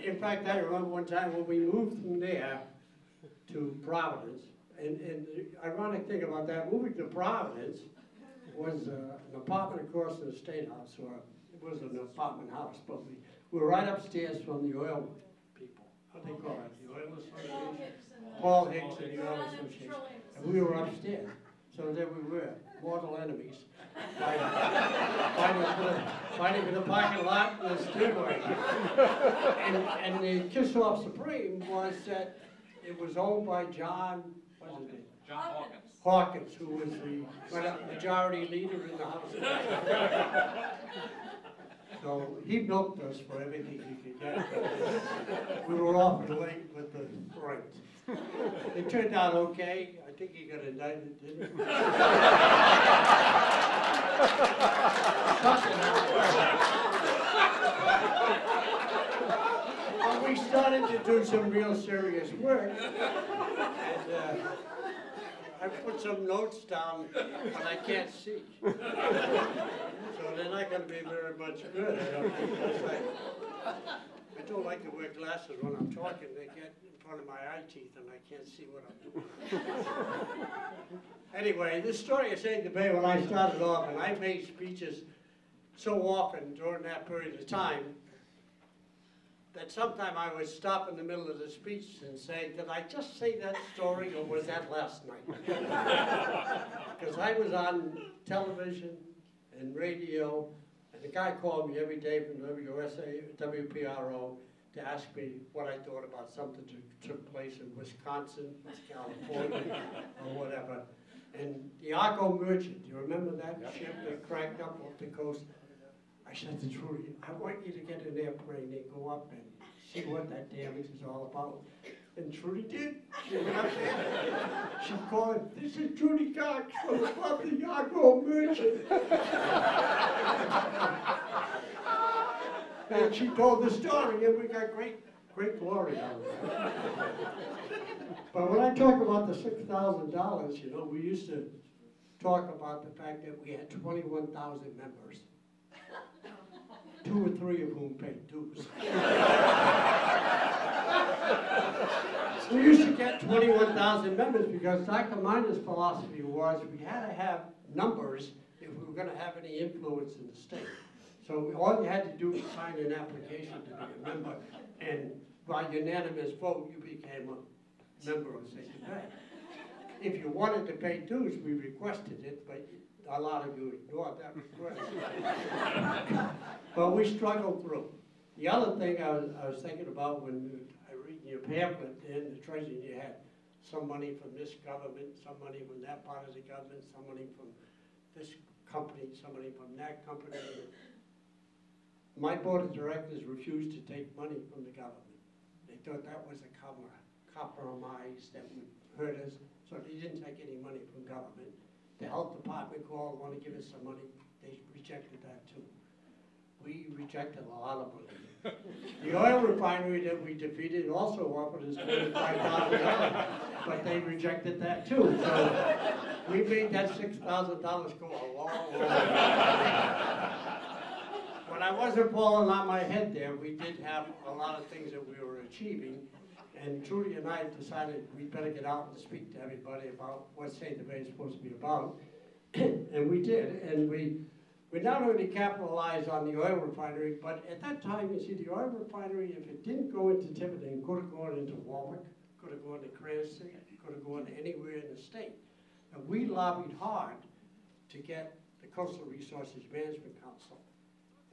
In fact, I remember one time when we moved from there to Providence, and the ironic thing about that, moving to Providence was an apartment across from the State House, or it was an apartment house, but we were right upstairs from the oil people. What do they call it? The Oil Association? Paul Hicks and the Oil Association. And we were upstairs. So there we were, mortal enemies, fighting in the parking lot in the Speedway. And the kiss-off supreme was that it was owned by John, what's his name? John Hawkins. Hawkins, who was the majority leader in the House. So he milked us for everything he could get. We were often late with the rent. It turned out okay. I think he got indicted, didn't he? But we started to do some real serious work. And I put some notes down, but I can't see. So they're not going to be very much good, I don't think. I don't like to wear glasses when I'm talking. They get in front of my eye teeth and I can't see what I'm doing. Anyway, this story is saying to me when I started off, and I made speeches so often during that period of time, that sometime I would stop in the middle of the speech and say, did I just say that story or was that last night? Because I was on television and radio, and the guy called me every day from WPRO to ask me what I thought about something that took place in Wisconsin, California, or whatever. And the Argo Merchant, do you remember that ship that cracked up off the coast? I said to Trudy, I want you to get an airplane and go up and see what that damage is all about. And Trudy did. She went up there. She called, this is Trudy Cox from the Argo Merchant. And she told the story, and we got great glory out of it. But when I talk about the $6,000, you know, we used to talk about the fact that we had 21,000 members. 2 or 3 of whom paid dues. We used to get 21,000 members because Dr. Miner's philosophy was we had to have numbers if we were going to have any influence in the state. So all you had to do was sign an application to be a member, and by unanimous vote, you became a member of St. Bank. If you wanted to pay dues, we requested it, but a lot of you ignored that request. But we struggled through. The other thing I was thinking about when I read your pamphlet in the treasury, you had some money from this government, some money from that part of the government, some money from this company, some money from that company. My board of directors refused to take money from the government. They thought that was a compromise that would hurt us, so they didn't take any money from government. The health department called, want to give us some money. They rejected that too. We rejected a lot of money. The oil refinery that we defeated also offered us $25,000, but they rejected that too. So we made that $6,000 go a long way. When I wasn't falling on my head there, we did have a lot of things that we were achieving. And Trudy and I decided we'd better get out and speak to everybody about what St. Bay is supposed to be about. And we did. And we not only capitalized on the oil refinery, but at that time, you see, the oil refinery, if it didn't go into Tiverton, could have gone into Warwick, could have gone to Cranston, could have gone anywhere in the state. And we lobbied hard to get the Coastal Resources Management Council.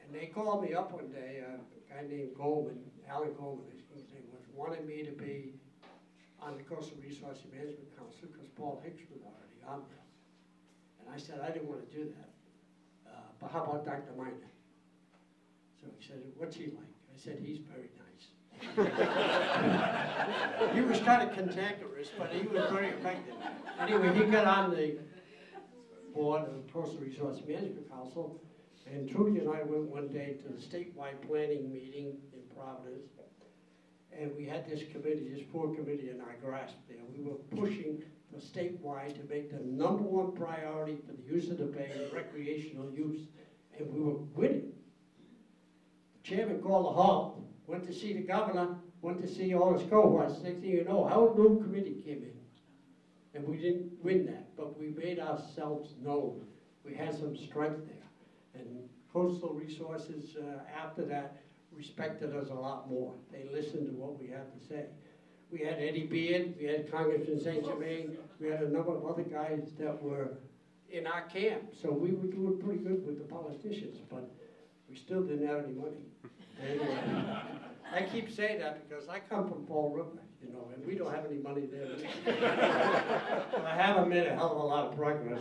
And they called me up one day, a guy named Goldman, Alan Goldman, his name was, wanted me to be on the Coastal Resources Management Council because Paul Hicks was already on there. And I said, I didn't want to do that. But how about Dr. Miner? So he said, what's he like? I said, he's very nice. He was kind of cantankerous, but he was very effective. Anyway, he got on the board of the Coastal Resource Management Council, and Trudy and I went one day to the statewide planning meeting in Providence, and we had this committee, this poor committee in our grasp there. We were pushing for statewide to make the #1 priority for the use of the bay, recreational use, and we were winning. chairman called a halt, went to see the governor, went to see all his cohorts. Next thing you know, our new committee came in. And we didn't win that, but we made ourselves known. We had some strength there. And Coastal Resources, after that, respected us a lot more. They listened to what we had to say. We had Eddie Beard, we had Congressman St. Germain, we had a number of other guys that were in our camp. So we were doing pretty good with the politicians, but we still didn't have any money. And, I keep saying that because I come from Fall River, you know, and we don't have any money there. But I haven't made a hell of a lot of progress.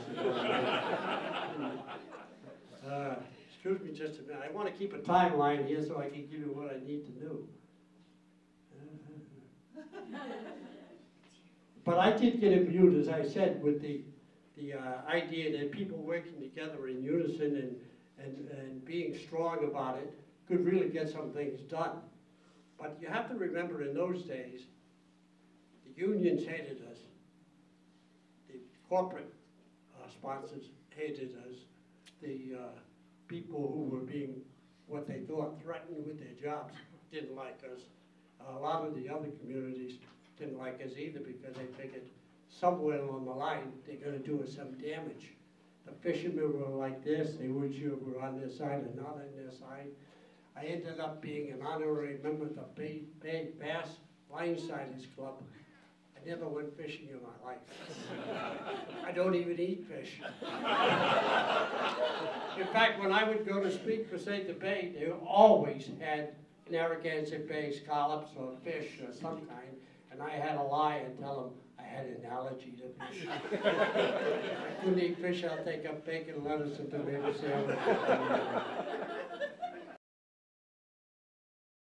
Excuse me just a minute. I want to keep a timeline here so I can give you what I need to do. But I did get imbued, as I said, with the idea that people working together in unison and being strong about it could really get some things done. But you have to remember, in those days, the unions hated us. The corporate sponsors hated us. The people who were being, what they thought, threatened with their jobs didn't like us. A lot of the other communities didn't like us either because they figured somewhere along the line they're going to do us some damage. The fishermen were like this. They weren't sure we were on their side or not on their side. I ended up being an honorary member of the Bay Bass Linesiders Club. I never went fishing in my life. I don't even eat fish. In fact, when I would go to speak for St. Bay, they always had Narragansett Bay scallops or fish or some kind, and I had to lie and tell them I had an allergy to fish. I couldn't eat fish. I'll take up bacon, lettuce, and tomato sandwich.